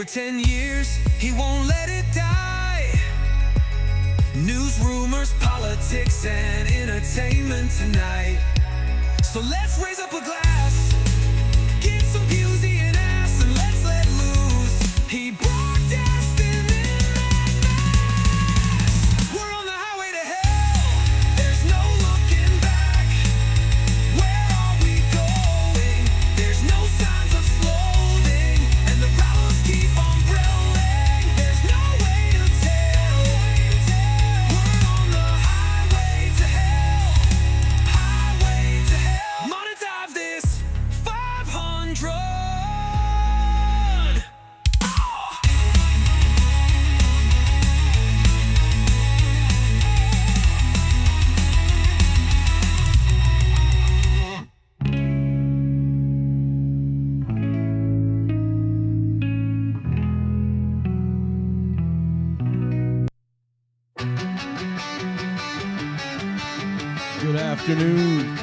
Over 10 years, he won't let it die. News, rumors, politics, and entertainment tonight. So let's raise up a glass, get some beauty and ass, and let's let loose. He broadcast in mass. We're on the highway to hell, there's no looking back. Where are we going? There's no signs of slowing, and the rattlers keep on grilling. There's no way to tell. We're on the highway to hell, highway to hell. Monetize this 500. Good afternoon.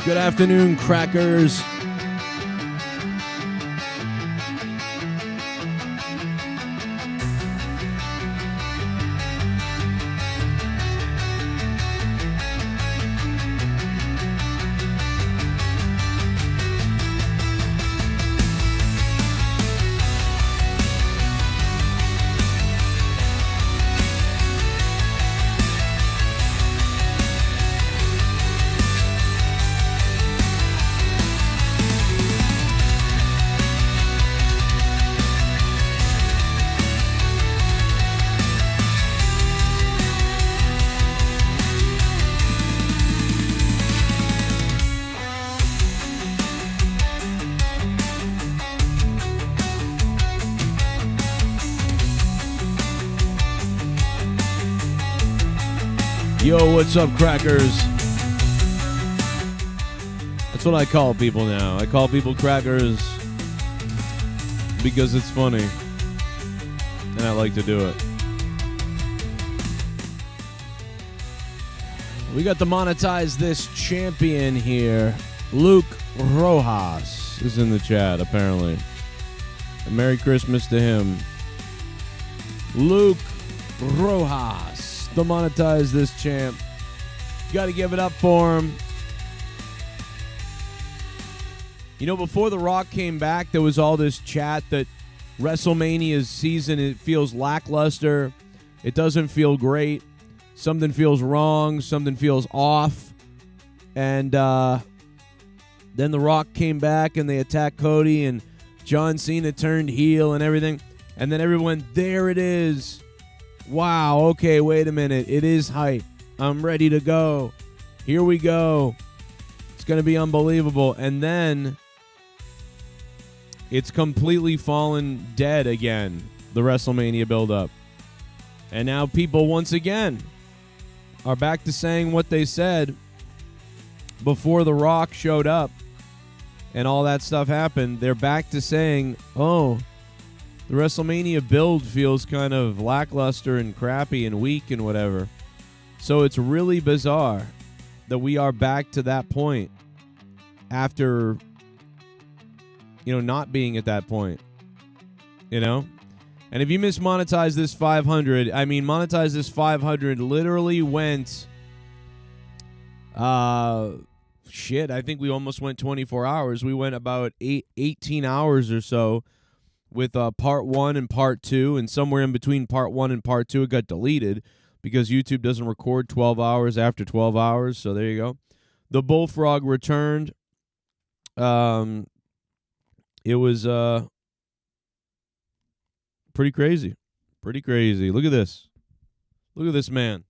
Good afternoon, crackers. Yo, what's up, crackers? That's what I call people now. I call people crackers because it's funny, and I like to do it. We got the Monetize This champion here. Luke Rojas is in the chat, apparently. And Merry Christmas to him. Luke Rojas, the Monetize This champ. You got to give it up for him. You know, before The Rock came back, there was all this chat that WrestleMania's season, it feels lackluster. It doesn't feel great. Something feels wrong. Something feels off. And then The Rock came back and they attacked Cody and John Cena turned heel and everything. And then everyone, there it is. Wow, okay, wait a minute. It is hype. I'm ready to go. Here we go. It's going to be unbelievable. And then it's completely fallen dead again, the WrestleMania build-up. And now people, once again, are back to saying what they said before The Rock showed up and all that stuff happened. They're back to saying, oh, the WrestleMania build feels kind of lackluster and crappy and weak and whatever. So it's really bizarre that we are back to that point after, not being at that point, And if you miss Monetize This 500, Monetize This 500 literally went, I think we almost went 24 hours. We went about 18 hours or so with part 1 and part 2, and somewhere in between part 1 and part 2 it got deleted because YouTube doesn't record 12 hours after 12 hours, so there you go. The Bullfrog returned. It was pretty crazy. Pretty crazy. Look at this. Look at this man.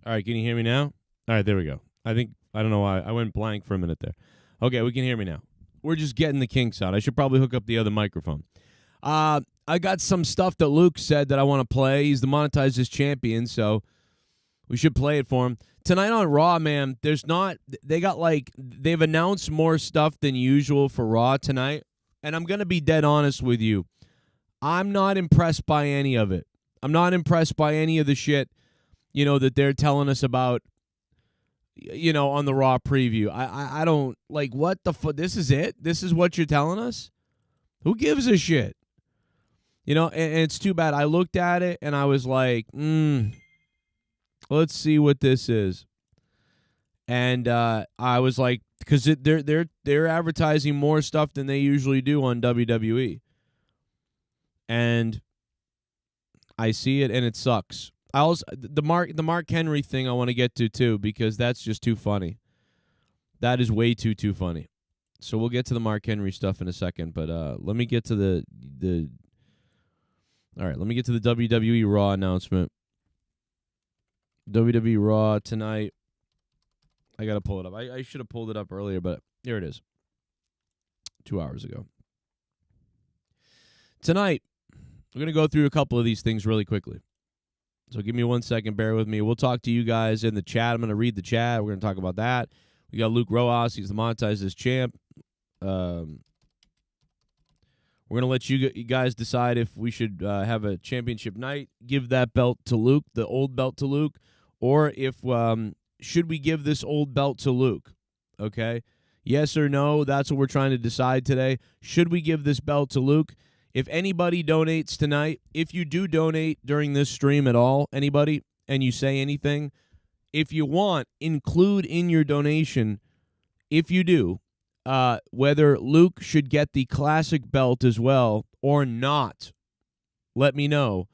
All right, can you hear me now? All right, there we go. I don't know why. I went blank for a minute there. Okay, we can hear me now. We're just getting the kinks out. I should probably hook up the other microphone. I got some stuff that Luke said that I want to play. He's the Monetize This champion, so we should play it for him. Tonight on Raw, man, they've announced more stuff than usual for Raw tonight, and I'm going to be dead honest with you. I'm not impressed by any of it. I'm not impressed by any of the shit, that they're telling us about, on the Raw preview. I don't, what the fuck? This is it? This is what you're telling us? Who gives a shit? And it's too bad. I looked at it, and I was like, let's see what this is. And I was like, because they're advertising more stuff than they usually do on WWE. And I see it, and it sucks. The Mark Henry thing I want to get to too, because that's just too funny. That is way too funny. So we'll get to the Mark Henry stuff in a second, but let me get to the all right, let me get to the WWE Raw announcement. WWE Raw tonight. I got to pull it up. I should have pulled it up earlier, but here it is. 2 hours ago. Tonight, we're going to go through a couple of these things really quickly. So give me 1 second. Bear with me. We'll talk to you guys in the chat. I'm going to read the chat. We're going to talk about that. We got Luke Rojas. He's the Monetize This champ. We're going to let you guys decide if we should have a championship night, give that belt to Luke, the old belt to Luke, or if should we give this old belt to Luke, okay? Yes or no, that's what we're trying to decide today. Should we give this belt to Luke? If anybody donates tonight, if you do donate during this stream at all, anybody, and you say anything, if you want, include in your donation, if you do, whether Luke should get the classic belt as well or not. Let me know.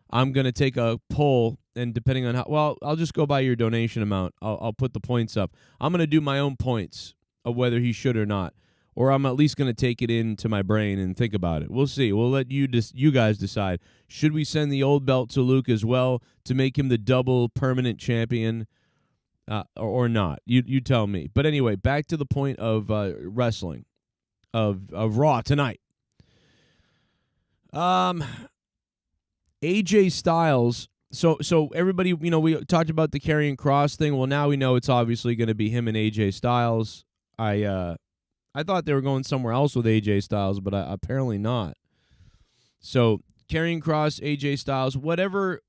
I'm going to take a poll, and depending on I'll just go by your donation amount. I'll put the points up. I'm going to do my own points of whether he should or not, or I'm at least going to take it into my brain and think about it. We'll see. We'll let you guys decide. Should we send the old belt to Luke as well to make him the double permanent champion? Or not. You tell me. But anyway, back to the point of wrestling, of Raw tonight. AJ Styles. So everybody, we talked about the Karrion Kross thing. Well, now we know it's obviously going to be him and AJ Styles. I thought they were going somewhere else with AJ Styles, but apparently not. So Karrion Kross, AJ Styles, whatever,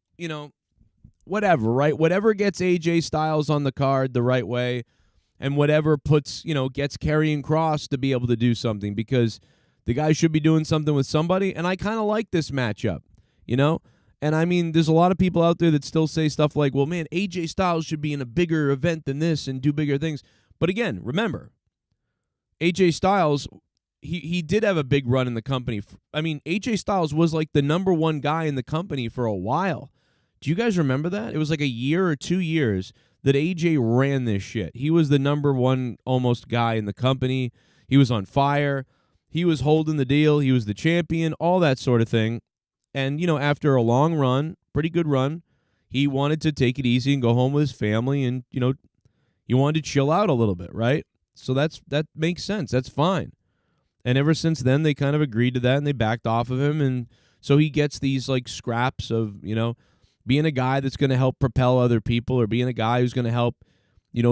whatever, right? Whatever gets AJ Styles on the card the right way, and whatever gets Karrion Kross to be able to do something, because the guy should be doing something with somebody, and I kind of like this matchup, And I mean, there's a lot of people out there that still say stuff like, well, man, AJ Styles should be in a bigger event than this and do bigger things. But again, remember, AJ Styles, he did have a big run in the company. I mean, AJ Styles was like the number one guy in the company for a while. Do you guys remember that? It was like a year or 2 years that AJ ran this shit. He was the number one almost guy in the company. He was on fire. He was holding the deal. He was the champion, all that sort of thing. And, after a long run, pretty good run, he wanted to take it easy and go home with his family, and, he wanted to chill out a little bit, right? So that makes sense. That's fine. And ever since then, they kind of agreed to that, and they backed off of him. And so he gets these, scraps of, being a guy that's going to help propel other people, or being a guy who's going to help,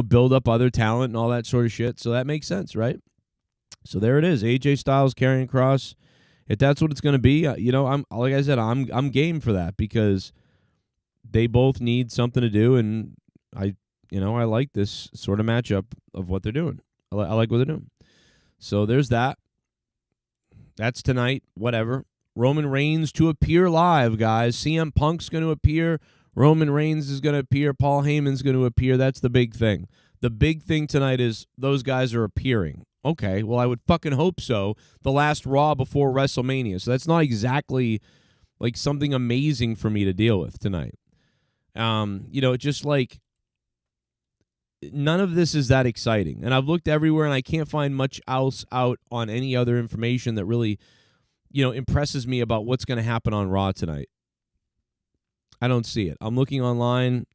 build up other talent and all that sort of shit. So that makes sense, right? So there it is. AJ Styles, Karrion Kross. If that's what it's going to be, I'm like I said, I'm game for that, because they both need something to do, and I like this sort of matchup of what they're doing. I like what they're doing. So there's that. That's tonight. Whatever. Roman Reigns to appear live, guys. CM Punk's going to appear. Roman Reigns is going to appear. Paul Heyman's going to appear. That's the big thing. The big thing tonight is those guys are appearing. Okay, well, I would fucking hope so. The last Raw before WrestleMania. So that's not exactly something amazing for me to deal with tonight. Just none of this is that exciting. And I've looked everywhere, and I can't find much else out on any other information that really impresses me about what's going to happen on Raw tonight. I don't see it. I'm looking online.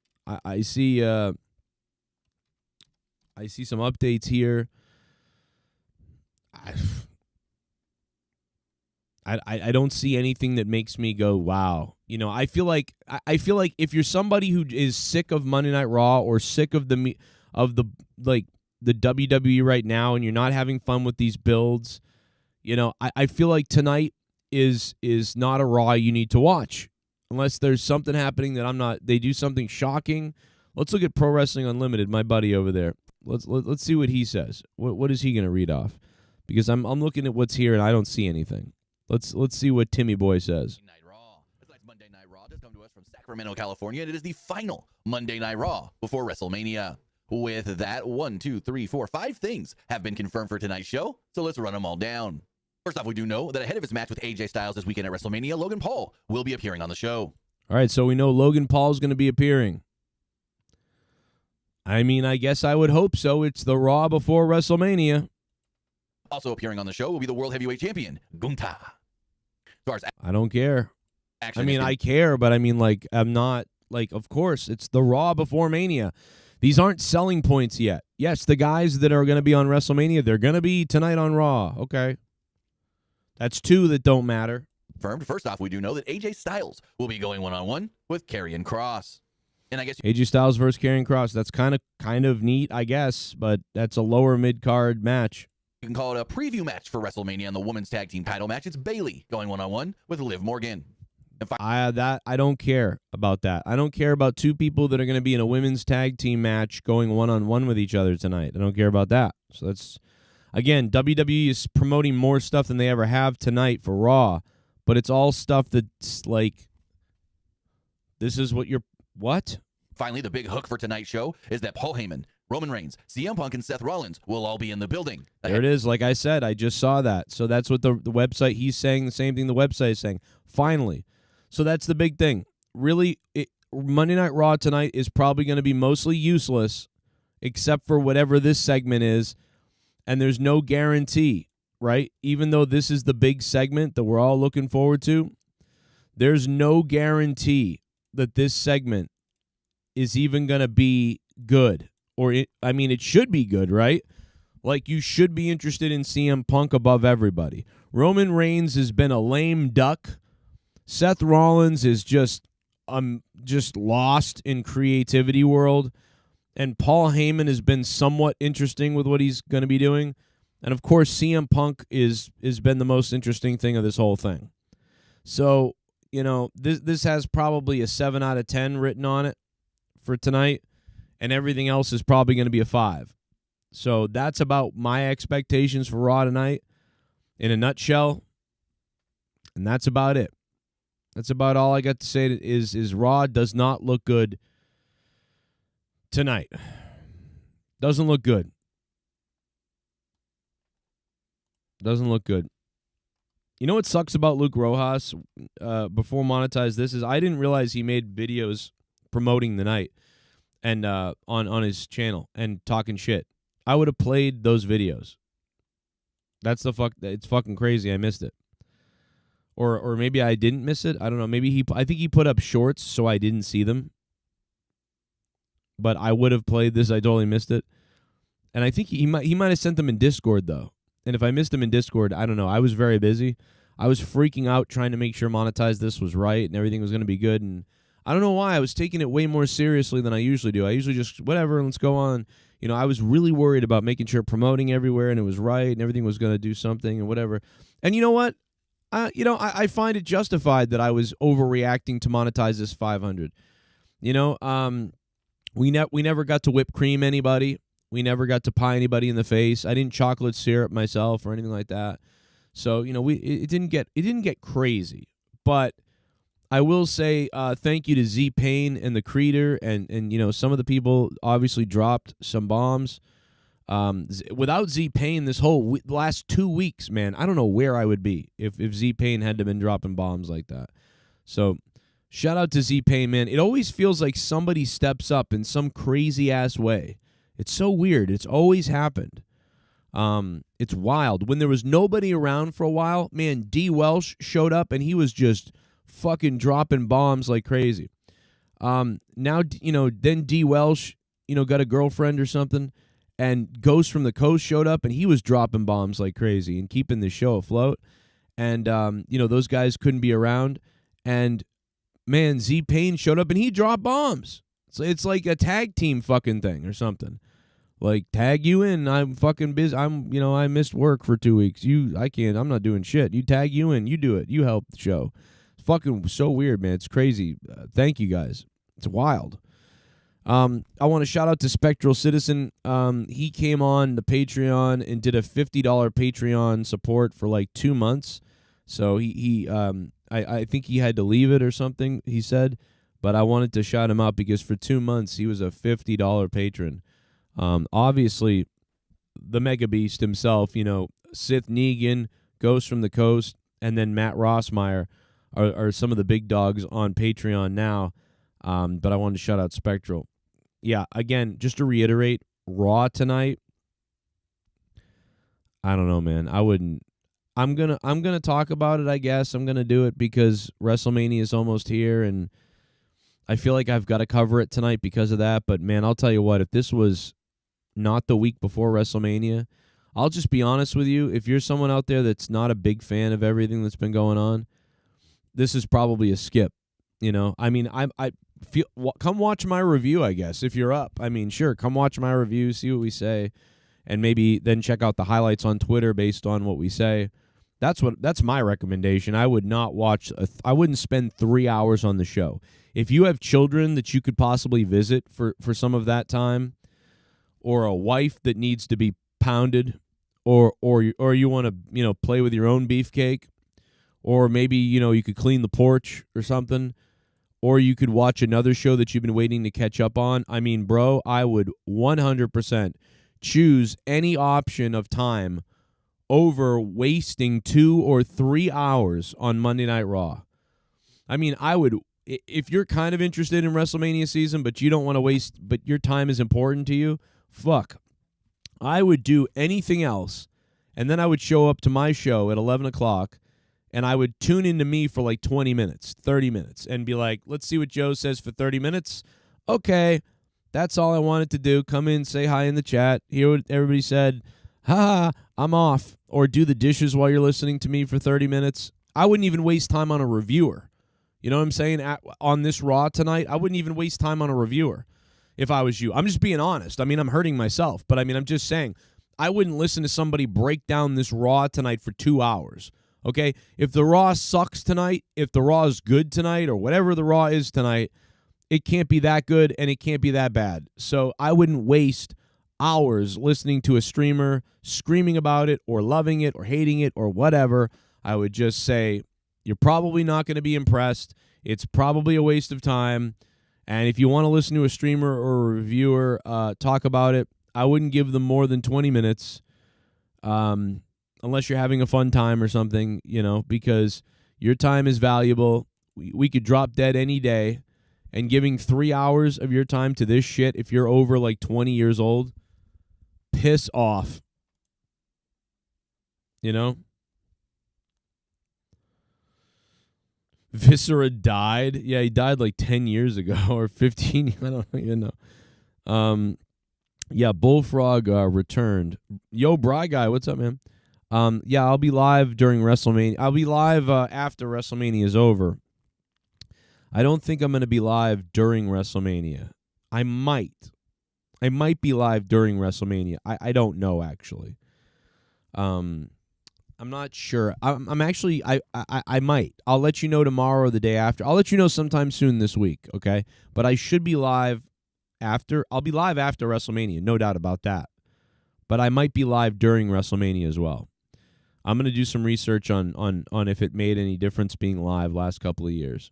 I see some updates here. I don't see anything that makes me go, wow. I feel like if you're somebody who is sick of Monday Night Raw or sick of the WWE right now, and you're not having fun with these builds, I feel like tonight is not a Raw you need to watch unless there's something happening that I'm not. They do something shocking. Let's look at Pro Wrestling Unlimited, my buddy over there. Let's see what he says. What is he going to read off? Because I'm looking at what's here and I don't see anything. Let's see what Timmy Boy says. Night Raw. Tonight's Monday Night Raw does come to us from Sacramento, California, and it is the final Monday Night Raw before WrestleMania. With that, 1, 2, 3, 4, 5 things have been confirmed for tonight's show, so let's run them all down. First off, we do know that ahead of his match with AJ Styles this weekend at WrestleMania, Logan Paul will be appearing on the show. All right, so we know Logan Paul's going to be appearing. I mean, I guess I would hope so. It's the Raw before WrestleMania. Also appearing on the show will be the World Heavyweight Champion, Gunther. As far as I don't care. action I mean, is I care, but I mean, like, I'm not, like, of course, it's the Raw before Mania. These aren't selling points yet. Yes, the guys that are going to be on WrestleMania, they're going to be tonight on Raw. Okay. That's 2 that don't matter. confirmed. First off, we do know that AJ Styles will be going one-on-one with Karrion Kross. And I guess AJ Styles versus Karrion Kross. That's kind of neat, I guess, but that's a lower mid-card match. you can call it a preview match for WrestleMania and the women's tag team title match. It's Bayley going one-on-one with Liv Morgan. I don't care about that. I don't care about 2 people that are going to be in a women's tag team match going one-on-one with each other tonight. I don't care about that. So that's, again, WWE is promoting more stuff than they ever have tonight for Raw, but it's all stuff that's like, this is what you're, what? Finally, the big hook for tonight's show is that Paul Heyman, Roman Reigns, CM Punk, and Seth Rollins will all be in the building. There it is. Like I said, I just saw that. So that's what the website, he's saying the same thing the website is saying. Finally. So that's the big thing. Really, Monday Night Raw tonight is probably going to be mostly useless, except for whatever this segment is, and there's no guarantee, right? Even though this is the big segment that we're all looking forward to, there's no guarantee that this segment is even going to be good. Or, it should be good, right? Like, you should be interested in CM Punk above everybody. Roman Reigns has been a lame duck. Seth Rollins is just lost in creativity world. And Paul Heyman has been somewhat interesting with what he's going to be doing. And, of course, CM Punk has been the most interesting thing of this whole thing. So, this has probably a 7 out of 10 written on it for tonight. And everything else is probably going to be a 5. So that's about my expectations for Raw tonight in a nutshell. And that's about it. That's about all I got to say is Raw does not look good tonight. Doesn't look good. Doesn't look good. You know what sucks about Luke Rojas before Monetize This is I didn't realize he made videos promoting the night and on his channel and talking shit. I would have played those videos. It's fucking crazy. I missed it. Or maybe I didn't miss it. I don't know. Maybe I think he put up shorts so I didn't see them. But I would have played this. I totally missed it. And I think he might have sent them in Discord though. And if I missed them in Discord, I don't know. I was very busy. I was freaking out trying to make sure Monetize This was right and everything was going to be good, and I don't know why. I was taking it way more seriously than I usually do. I usually just, whatever, let's go on. I was really worried about making sure promoting everywhere and it was right and everything was going to do something and whatever. And you know what? I find it justified that I was overreacting to Monetize This 500. We never got to whip cream anybody. We never got to pie anybody in the face. I didn't chocolate syrup myself or anything like that. So, it didn't get crazy. But I will say thank you to Z Payne and the Creator, and some of the people obviously dropped some bombs. Without Z Payne, this whole last 2 weeks, man, I don't know where I would be if Z Payne hadn't been dropping bombs like that. So shout out to Z Payne, man. It always feels like somebody steps up in some crazy ass way. It's so weird. It's always happened. It's wild. When there was nobody around for a while, man, D Welsh showed up and he was just fucking dropping bombs like crazy. Now, then D. Welsh, got a girlfriend or something, and Ghost from the Coast showed up, and he was dropping bombs like crazy and keeping the show afloat. And, those guys couldn't be around. And, man, Z Payne showed up, and he dropped bombs. So it's like a tag team fucking thing or something. Like, tag you in. I'm fucking busy. I missed work for 2 weeks. I'm not doing shit. You tag you in. You do it. You help the show. It's fucking so weird, man. It's crazy. Thank you guys. It's wild. I want to shout out to Spectral Citizen. He came on the Patreon and did a $50 Patreon support for like 2 months. So I think he had to leave it or something, he said. But I wanted to shout him out because for 2 months he was a $50 patron. Obviously, the Mega Beast himself, Sith Negan, Ghost from the Coast, and then Matt Rossmeyer are some of the big dogs on Patreon now. But I wanted to shout out Spectral. Yeah, again, just to reiterate, Raw tonight, I don't know, man. I wouldn't. I'm gonna talk about it, I guess. I'm gonna do it because WrestleMania is almost here, and I feel like I've got to cover it tonight because of that. But man, I'll tell you what, if this was not the week before WrestleMania, I'll just be honest with you. If you're someone out there that's not a big fan of everything that's been going on, this is probably a skip. I mean, I feel come watch my review, I guess, if you're up. I mean, sure, come watch my review, see what we say, and maybe then check out the highlights on Twitter based on what we say. That's my recommendation. I would not watch. I wouldn't spend 3 hours on the show. If you have children that you could possibly visit for some of that time, or a wife that needs to be pounded, or you want to play with your own beefcake, or maybe you could clean the porch or something, or you could watch another show that you've been waiting to catch up on. I mean, bro, I would 100% choose any option of time over wasting 2 or 3 hours on Monday Night Raw. I mean, I would, if you're kind of interested in WrestleMania season, but you don't want to waste, but your time is important to you, fuck. I would do anything else, and then I would show up to my show at 11 o'clock, and I would tune into me for like 20 minutes, 30 minutes, and be like, let's see what Joe says for 30 minutes. Okay, that's all I wanted to do. Come in, say hi in the chat, hear what everybody said. Ha, I'm off. Or do the dishes while you're listening to me for 30 minutes. I wouldn't even waste time on a reviewer. You know what I'm saying? On this Raw tonight, I wouldn't even waste time on a reviewer if I was you. I'm just being honest. I mean, I'm hurting myself, but I mean, I'm just saying I wouldn't listen to somebody break down this Raw tonight for 2 hours. Okay? If the Raw sucks tonight, if the Raw is good tonight, or whatever the Raw is tonight, it can't be that good and it can't be that bad. So I wouldn't waste hours listening to a streamer screaming about it or loving it or hating it or whatever. I would just say, you're probably not going to be impressed. It's probably a waste of time. And if you want to listen to a streamer or a reviewer talk about it, I wouldn't give them more than 20 minutes unless you're having a fun time or something, because your time is valuable. We could drop dead any day, and giving 3 hours of your time to this shit, if you're over like 20 years old, piss off. Viscera died. Yeah, he died like 10 years ago or 15. I don't even know. Yeah, Bullfrog returned. Yo, Bry Guy, what's up, man? Yeah, I'll be live during WrestleMania. I'll be live after WrestleMania is over. I don't think I'm going to be live during WrestleMania. I might be live during WrestleMania. I don't know, actually. I'm not sure. I'm actually, I might. I'll let you know tomorrow or the day after. I'll let you know sometime soon this week, okay? But I should be live after. I'll be live after WrestleMania, no doubt about that. But I might be live during WrestleMania as well. I'm going to do some research on if it made any difference being live last couple of years.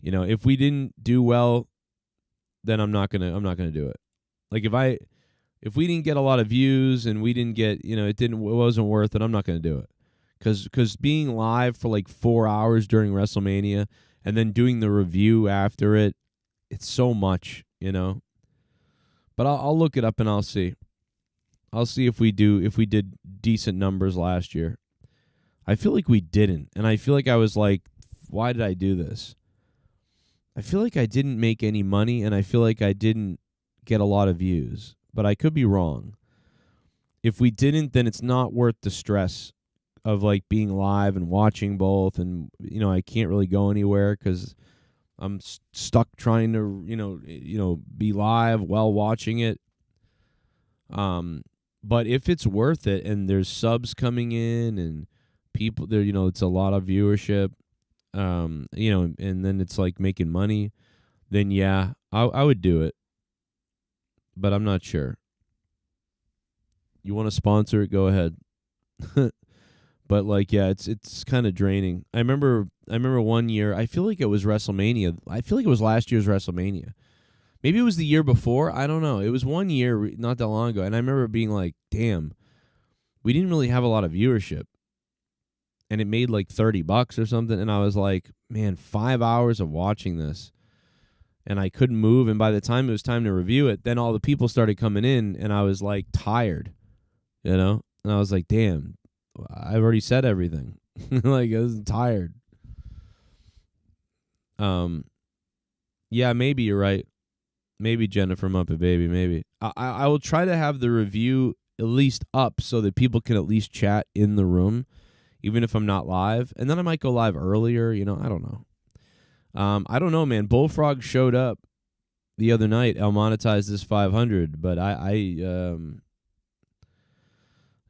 If we didn't do well, then I'm not gonna do it. Like if we didn't get a lot of views and we didn't get, it wasn't worth it, I'm not going to do it. Because being live for like 4 hours during WrestleMania and then doing the review after it, it's so much, But I'll look it up and I'll see. I'll see if we did decent numbers last year. I feel like we didn't. And I feel like I was like, why did I do this? I feel like I didn't make any money, and I feel like I didn't get a lot of views, but I could be wrong. If we didn't, then it's not worth the stress of like being live and watching both, and I can't really go anywhere because I'm stuck trying to be live while watching it. But if it's worth it, and there's subs coming in, and people there, it's a lot of viewership, and then it's like making money, then yeah, I would do it. But I'm not sure. You want to sponsor it? Go ahead. But like, yeah, it's kind of draining. I remember one year. I feel like it was WrestleMania. I feel like it was last year's WrestleMania. Maybe it was the year before. I don't know. It was one year not that long ago, and I remember being like, "Damn, we didn't really have a lot of viewership," and it made like $30 or something. And I was like, "Man, 5 hours of watching this." And I couldn't move, and by the time it was time to review it, then all the people started coming in, and I was like tired, and I was like, damn, I've already said everything. Like, I was tired. Yeah, maybe you're right. Maybe Jennifer Muppet Baby, maybe. I will try to have the review at least up so that people can at least chat in the room, even if I'm not live, and then I might go live earlier, I don't know. I don't know, man. Bullfrog showed up the other night. I'll monetize this 500, but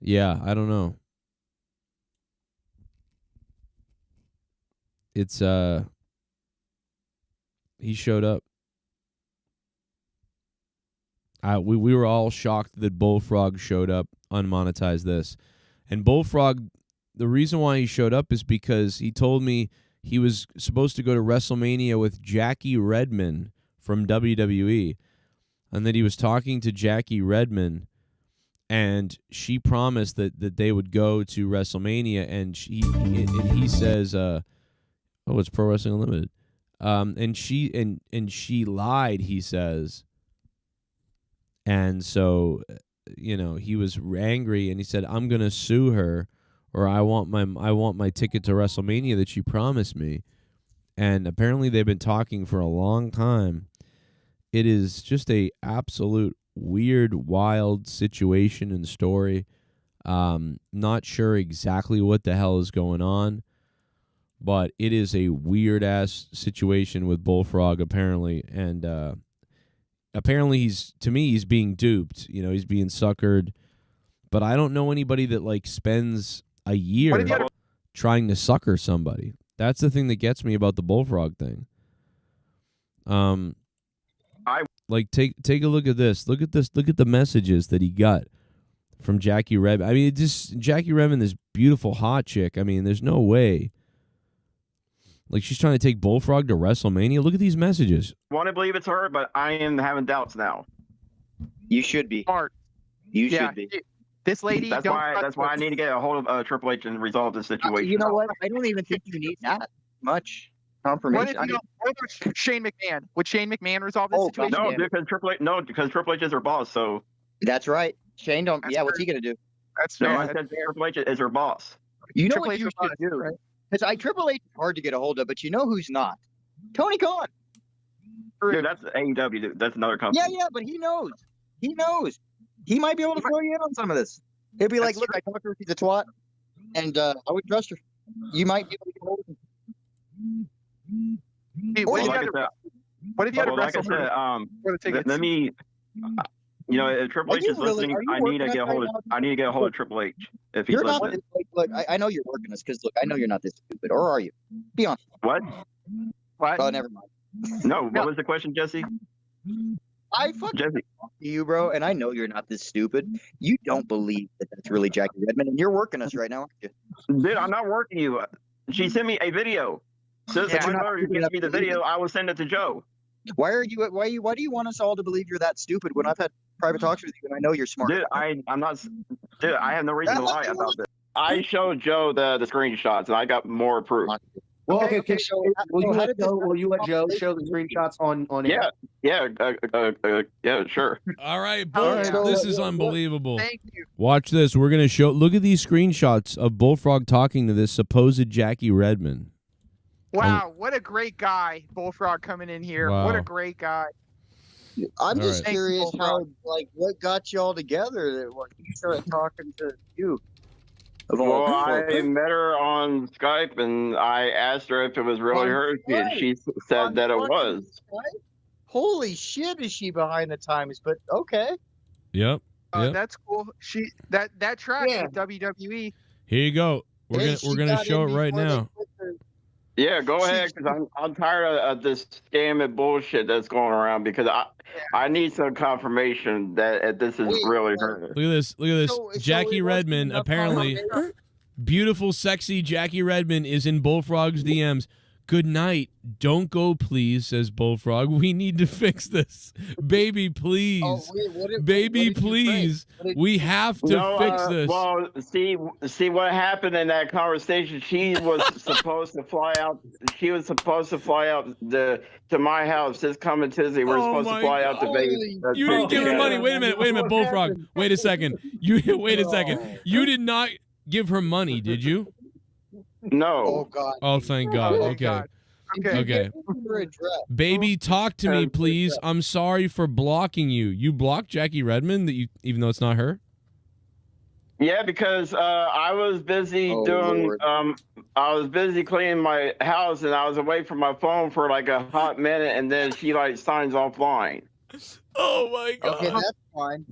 yeah, I don't know. It's he showed up. We were all shocked that Bullfrog showed up on Monetize This, and Bullfrog, the reason why he showed up is because he told me he was supposed to go to WrestleMania with Jackie Redmond from WWE, and that he was talking to Jackie Redmond, and she promised that they would go to WrestleMania, and he says, "Oh, it's Pro Wrestling Unlimited," and she lied. He says, and so he was angry, and he said, "I'm gonna sue her." Or I want my ticket to WrestleMania that she promised me. And apparently they've been talking for a long time. It is just a absolute weird, wild situation and story. Not sure exactly what the hell is going on, but it is a weird ass situation with Bullfrog apparently. And apparently he's being duped. He's being suckered. But I don't know anybody that like spends a year trying to sucker somebody. That's the thing that gets me about the Bullfrog thing. Like take a look at this. Look at this. Look at the messages that he got from Jackie Redmond. I mean, Jackie Redmond, this beautiful hot chick. I mean, there's no way. Like, she's trying to take Bullfrog to WrestleMania. Look at these messages. I want to believe it's her, but I am having doubts now. You should be. Smart. You should be. This lady. That's why I need to get a hold of Triple H and resolve this situation. You know what? I don't even think you need that much confirmation. What about Shane McMahon? Would Shane McMahon resolve this situation? No, because Triple H is her boss. So that's right. Shane don't. That's what's he gonna do? That's no, fair. I said Triple H is her boss. You know Triple what H you is should boss, do? right? Because Triple H is hard to get a hold of, but you know who's not? Tony Khan. Dude, that's AEW. Dude. That's another company. Yeah, but he knows. He knows. He might be able to throw you in on some of this. He'll be like, That's "Look, I talked to her. She's a twat, and I would trust her. You might be able to get a hold of him." Hey, what if you had to like I wrestle said, for the tickets? let me. If Triple Are H you is really- listening, are you I need to working get a us hold right of. now? I need to get a hold of Triple H if he's You're not. listening. Look, I know you're working this because look, I know you're not this stupid, or are you? Be honest. What? What? Oh, never mind. No. What was the question, Jesse? I fucking Jesse. talk to you, bro, and I know you're not this stupid. You don't believe that that's really Jackie Redmond, and you're working us right now, aren't you? Dude, I'm not working you. She sent me a video. So Yeah, if you're not whoever stupid gives enough me to the believe video, it. I will send it to Joe. Why do you want us all to believe you're that stupid when I've had private talks with you and I know you're smart? Dude, I'm not. Dude, I have no reason to lie about this. I showed Joe the screenshots, and I got more proof. Well, okay. So Will you how let did this Will you let Joe show the screenshots on air? Yeah, sure. All right, All right, this so- is unbelievable. Thank you. Watch this. We're going to show. Look at these screenshots of Bullfrog talking to this supposed Jackie Redmond. Wow, what a great guy, Bullfrog coming in here. What Wow. a great guy. I'm All just right. curious Thank you, how, like, what got you all together? That what you started talking to you. Of all Well, I people. met her on Skype and I asked her if it was really On her. Skype? She said On that it fucking was. Skype? Holy shit, is she behind the times? But okay. Yep. Yep. That's cool. That tracks Yeah. with WWE. Here you go. We're Hey, we're she gonna got show in it right before they now. quit their- Yeah, go She- ahead, because I'm tired of this scam and bullshit that's going around. Because I need some confirmation that this is Wait, really like- her. Look at this. Look at this. So Jackie it wasn't Redmond, enough apparently confirmation? beautiful, sexy Jackie Redmond is in Bullfrog's DMs. Good night. Don't go, please, says Bullfrog. We need to fix this. Baby, please. Oh, wait, what did- Baby, what did you please. What did- We have to fix this. Well, see what happened in that conversation. She was supposed to fly out. She was supposed to fly out to my house this coming Tuesday. We're Oh supposed my to fly out to God. Vegas. You didn't give her together. money. Wait a minute, Bullfrog. Wait a second. Wait a second. You did not give her money, did you? Oh No. God. Oh, thank God. Oh, Okay. God. Okay. Okay. Her address. Baby, talk to me, please. I'm sorry for blocking you. You blocked Jackie Redmond, even though it's not her? Yeah, because I was busy Oh, doing. Lord. I was busy cleaning my house, and I was away from my phone for like a hot minute, and then she like signs offline. Oh my God. Okay, that's fine.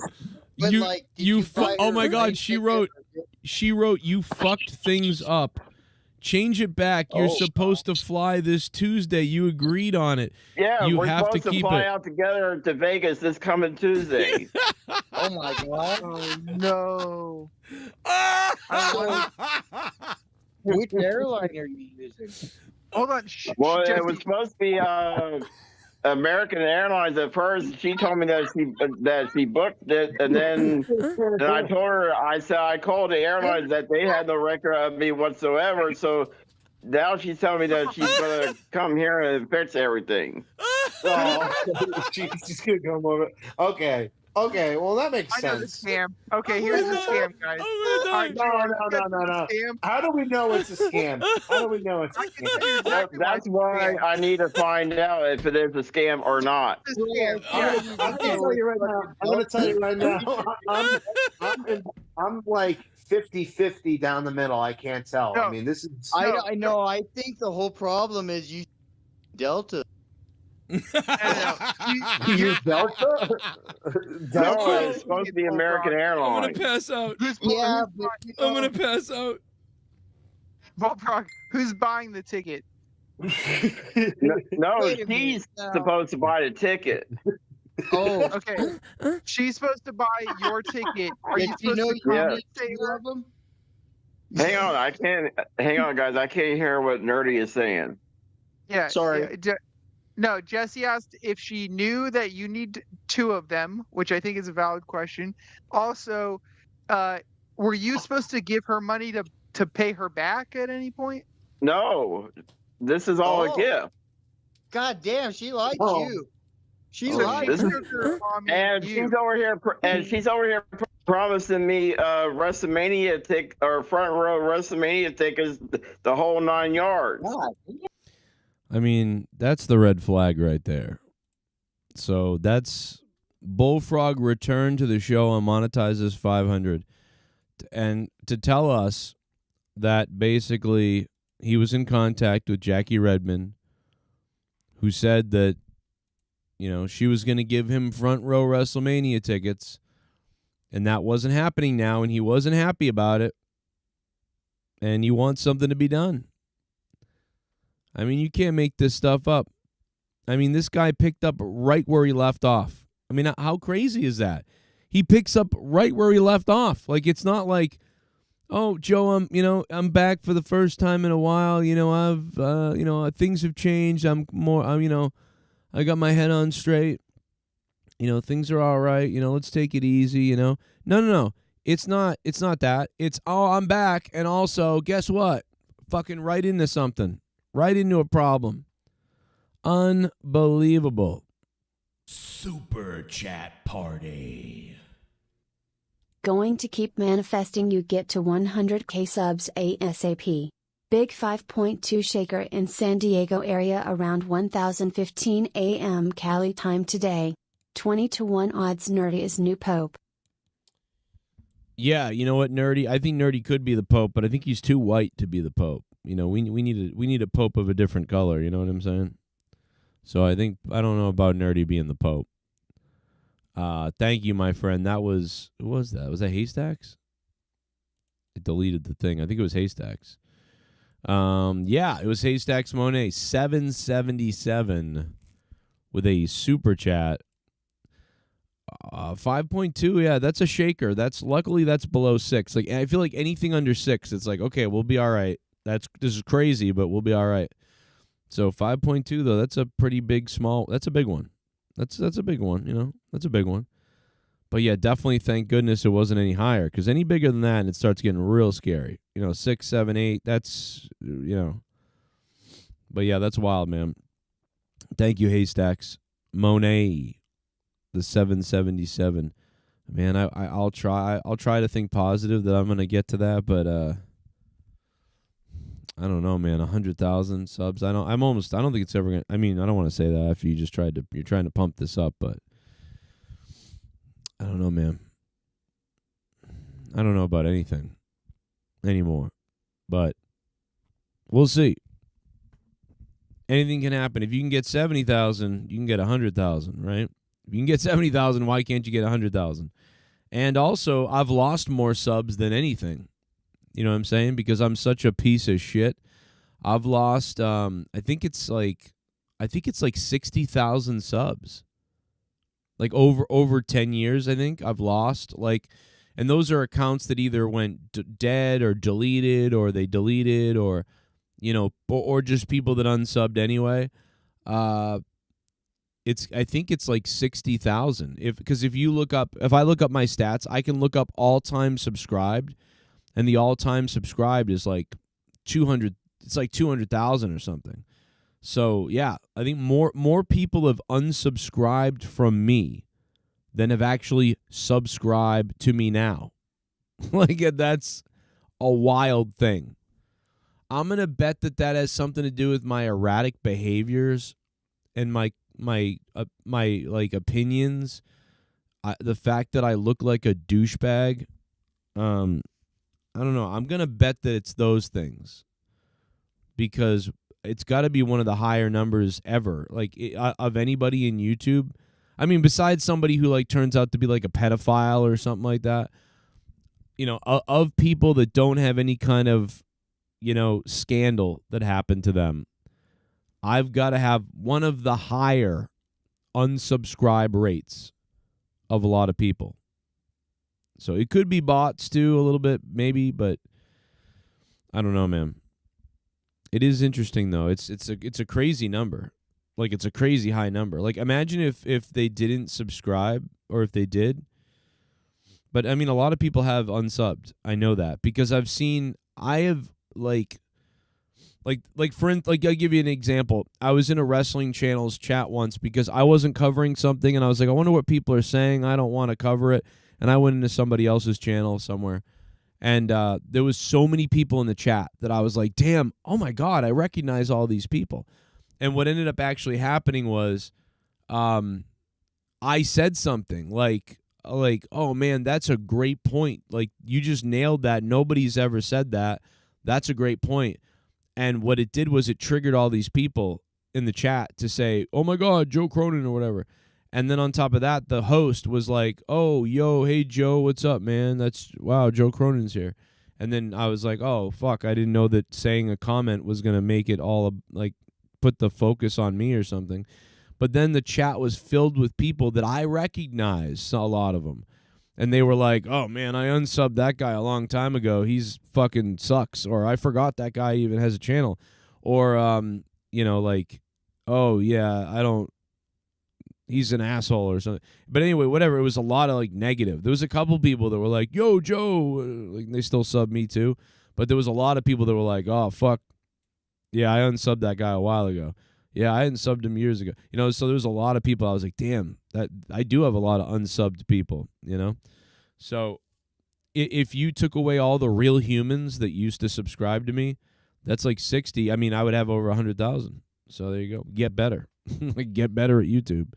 But You- like, did you buy fu- oh her my a God, plane she ticket wrote- or- She wrote, "You fucked things up. Change it back. You're Oh. supposed to fly this Tuesday. You agreed on it." Yeah, You we're have to supposed to keep fly it. out together to Vegas this coming Tuesday. Oh my God. Oh no. Which airline are you using? Hold on. Well, it Jesse, was supposed to be American Airlines at first. She told me that she booked it, and then I told her, I called the airlines that they had no record of me whatsoever. So now she's telling me that she's gonna come here and fix everything. Oh, she's gonna come over. Okay. Okay. Well, that makes I know the sense. scam. Okay, here's the scam, guys. I'm gonna die. No. Scam. How do we know it's a scam? How do we know it's a I can scam? tell you exactly That's why why it's I need to find out if it is a scam or not. a scam. I'm gonna tell you right now. I'm gonna tell you right now. I'm like 50-50 down the middle. I can't tell. No. I mean, this is. I know. I think the whole problem is you Delta. You Delta? No, it's supposed to be American I'm gonna Airlines. pass out. Yeah, but you I'm know, gonna pass out. Bullfrog, who's buying the ticket? No, Wait a minute, she's now. supposed to buy the ticket. Oh, Okay, she's supposed to buy your ticket. Are you did you supposed know to you Yeah. need say two of them? Hang on, I can't. Hang on, guys. I can't hear what Nerdy is saying. Yeah. Sorry. No, Jesse asked if she knew that you need two of them, which I think is a valid question. Also, were you supposed to give her money to pay her back at any point? No, this is all Oh. a gift. God damn, she likes Oh. you. She Oh, likes this She is- you. took her mommy And you. she's over here. And she's over here promising me Wrestlemania tick or front row Wrestlemania tickets, the whole 9 yards. God, I mean, that's the red flag right there. So that's Bullfrog returned to the show on Monetize This 500 and to tell us that basically he was in contact with Jackie Redmond, who said that, you know, she was going to give him front row WrestleMania tickets, and that wasn't happening now, and he wasn't happy about it, and he wants something to be done. I mean, you can't make this stuff up. I mean, this guy picked up right where he left off. I mean, how crazy is that? He picks up right where he left off. Like, it's not like, oh, Joe, I'm back for the first time in a while. Things have changed. I got my head on straight. Things are all right. Let's take it easy. No. It's not that. It's, oh, I'm back. And also, guess what? Fucking right into something. Right into a problem. Unbelievable. Super chat party. Going to keep manifesting you get to 100k subs ASAP. Big 5.2 shaker in San Diego area around 1015 a.m. Cali time today. 20-1 odds Nerdy is new pope. Yeah, you know what, Nerdy? I think Nerdy could be the Pope, but I think he's too white to be the Pope. You know, we need a Pope of a different color. You know what I'm saying? So I don't know about Nerdy being the Pope. Thank you, my friend. That was, who was that? Was that Haystacks? I deleted the thing. I think it was Haystacks. Yeah, it was Haystacks Monet 777 with a super chat. 5.2, yeah, that's a shaker. Luckily that's below 6. Like, I feel like anything under 6, it's like, okay, we'll be all right. This is crazy, but we'll be all right. So 5.2 though, that's a pretty big that's a big one. That's a big one, you know. That's a big one. But yeah, definitely thank goodness it wasn't any higher, cuz any bigger than that and it starts getting real scary. You know, 6, 7, 8, that's, you know. But yeah, that's wild, man. Thank you, Haystacks. Monet, the 777. Man, I'll try to think positive that I'm going to get to that, but I don't know, man. 100,000 subs. I don't think it's ever going to, I mean, I don't want to say that after you're trying to pump this up, but I don't know, man. I don't know about anything anymore, but we'll see. Anything can happen. If you can get 70,000, you can get 100,000, right? If you can get 70,000, why can't you get 100,000? And also, I've lost more subs than anything. You know what I'm saying? Because I'm such a piece of shit. I've lost, I think it's like 60,000 subs. Like over 10 years, I think I've lost. Like, and those are accounts that either went dead or deleted, or they deleted, or, you know, or just people that unsubbed anyway. I think it's like 60,000. Because if I look up my stats, I can look up all-time subscribed, and the all-time subscribed is like 200. It's like 200,000 or something. So yeah, I think more people have unsubscribed from me than have actually subscribed to me now. Like, that's a wild thing. I'm gonna bet that has something to do with my erratic behaviors and my like opinions. The fact that I look like a douchebag. I don't know. I'm gonna bet that it's those things, because it's got to be one of the higher numbers ever, like of anybody in YouTube. I mean, besides somebody who like turns out to be like a pedophile or something like that. You know, of people that don't have any kind of, you know, scandal that happened to them, I've got to have one of the higher unsubscribe rates of a lot of people. So it could be bots too, a little bit maybe, but I don't know, man. It is interesting though. It's a crazy number. Like, it's a crazy high number. Like, imagine if they didn't subscribe, or if they did. But I mean, a lot of people have unsubbed. I know that because I've like I'll give you an example. I was in a wrestling channel's chat once because I wasn't covering something, and I was like, I wonder what people are saying. I don't want to cover it. And I went into somebody else's channel somewhere, and there was so many people in the chat that I was like, damn, oh my God, I recognize all these people. And what ended up actually happening was I said something like, oh man, that's a great point. Like, you just nailed that. Nobody's ever said that. That's a great point. And what it did was it triggered all these people in the chat to say, oh my God, Joe Cronin or whatever. And then on top of that, the host was like, oh, yo, hey, Joe, what's up, man? Wow, Joe Cronin's here. And then I was like, oh, fuck, I didn't know that saying a comment was going to make it all, like, put the focus on me or something. But then the chat was filled with people that I recognized, a lot of them. And they were like, oh, man, I unsubbed that guy a long time ago. He's fucking sucks. Or I forgot that guy even has a channel. Or, you know, like, oh, yeah, he's an asshole or something. But anyway, whatever. It was a lot of, like, negative. There was a couple people that were like, yo, Joe. Like, they still sub me too. But there was a lot of people that were like, oh, fuck. Yeah, I unsubbed that guy a while ago. Yeah, I hadn't subbed him years ago. You know, so there was a lot of people. I was like, damn, that I do have a lot of unsubbed people, you know? So if you took away all the real humans that used to subscribe to me, That's like 60. I mean, I would have over 100,000. So there you go. Get better. Like, get better at YouTube.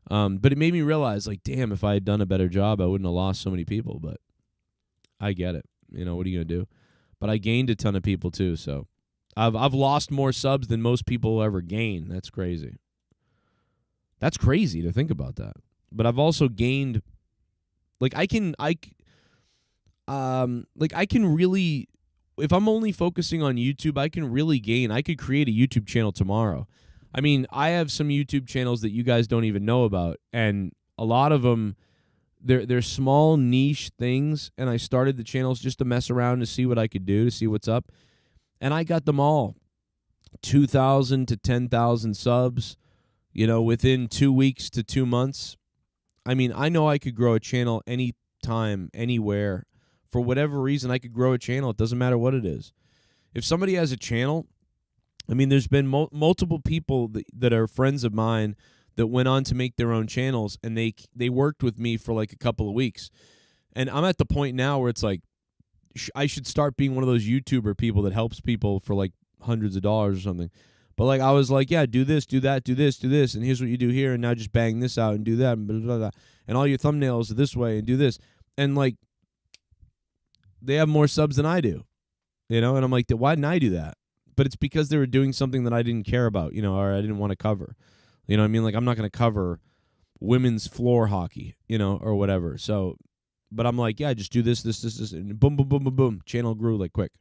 But it made me realize, like, damn, if I had done a better job, I wouldn't have lost so many people. But I get it. You know, what are you going to do? But I gained a ton of people, too. So I've lost more subs than most people will ever gain. That's crazy. That's crazy to think about that. But I've also gained, like, I can really, if I'm only focusing on YouTube, I can really gain. I could create a YouTube channel tomorrow. I mean, I have some YouTube channels that you guys don't even know about, and a lot of them, they're small niche things, and I started the channels just to mess around, to see what I could do, to see what's up, and I got them all 2,000 to 10,000 subs, you know, within 2 weeks to 2 months. I mean, I know I could grow a channel anytime, anywhere. For whatever reason, I could grow a channel. It doesn't matter what it is. If somebody has a channel, I mean, there's been multiple people that are friends of mine that went on to make their own channels, and they worked with me for like a couple of weeks. And I'm at the point now where it's like, I should start being one of those YouTuber people that helps people for like hundreds of dollars or something. But like, I was like, yeah, do this, do that, do this, do this, and here's what you do here, and now just bang this out and do that, and blah, blah, blah, and all your thumbnails are this way, and do this. And like, they have more subs than I do, you know? And I'm like, why didn't I do that? But it's because they were doing something that I didn't care about, you know, or I didn't want to cover. You know what I mean? Like, I'm not going to cover women's floor hockey, you know, or whatever. So, but I'm like, yeah, just do this, and boom, boom, boom, boom, boom. Channel grew like quick.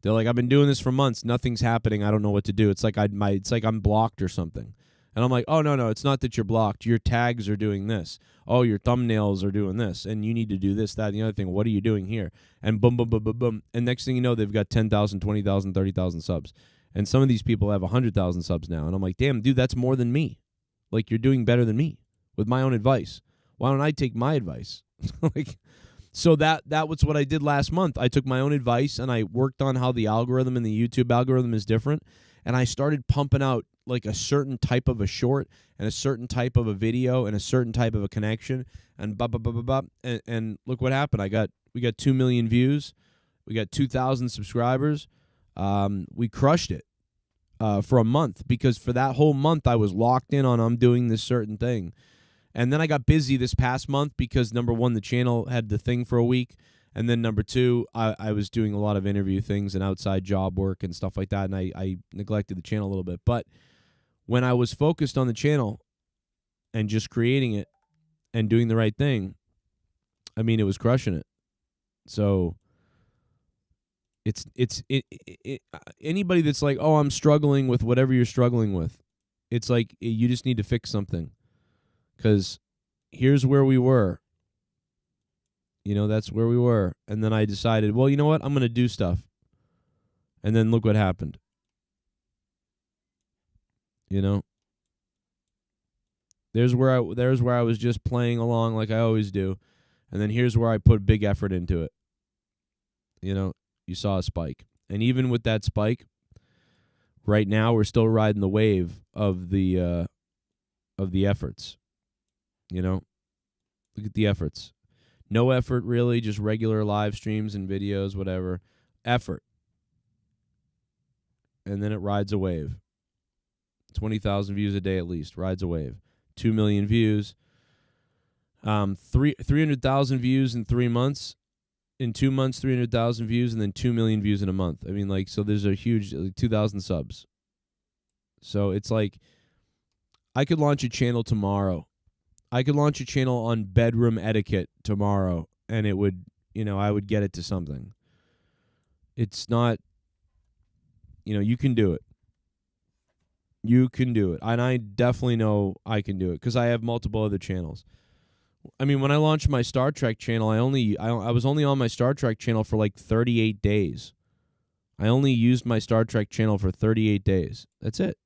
They're like, I've been doing this for months. Nothing's happening. I don't know what to do. It's like it's like I'm blocked or something. And I'm like, oh, no, it's not that you're blocked. Your tags are doing this. Oh, your thumbnails are doing this. And you need to do this, that, and the other thing. What are you doing here? And boom, boom, boom, boom, boom. And next thing you know, they've got 10,000, 20,000, 30,000 subs. And some of these people have 100,000 subs now. And I'm like, damn, dude, that's more than me. Like, you're doing better than me with my own advice. Why don't I take my advice? Like, so that was what I did last month. I took my own advice, and I worked on how the algorithm and the YouTube algorithm is different. And I started pumping out like a certain type of a short and a certain type of a video and a certain type of a connection, and and look what happened. We got 2 million views. We got 2,000 subscribers. We crushed it for a month, because for that whole month I was locked in on, I'm doing this certain thing. And then I got busy this past month because, number one, the channel had the thing for a week. And then number two, I was doing a lot of interview things and outside job work and stuff like that. And I neglected the channel a little bit. But when I was focused on the channel and just creating it and doing the right thing, I mean, it was crushing it. So it's anybody that's like, oh, I'm struggling with whatever you're struggling with, it's like, you just need to fix something. Because here's where we were. You know, that's where we were. And then I decided, well, you know what? I'm going to do stuff. And then look what happened. You know? There's where I was just playing along like I always do. And then here's where I put big effort into it. You know, you saw a spike. And even with that spike, right now we're still riding the wave of the efforts. You know? Look at the efforts. No effort, really, just regular live streams and videos, whatever. Effort. And then it rides a wave. 20,000 views a day at least, rides a wave. 2 million views. 300,000 views in 3 months. In 2 months, 300,000 views, and then 2 million views in a month. I mean, like, so there's a huge, like, 2,000 subs. So it's like, I could launch a channel tomorrow. I could launch a channel on bedroom etiquette tomorrow, and it would, you know, I would get it to something. It's not, you know, you can do it. You can do it. And I definitely know I can do it because I have multiple other channels. I mean, when I launched my Star Trek channel, I was only on my Star Trek channel for like 38 days. I only used my Star Trek channel for 38 days. That's it.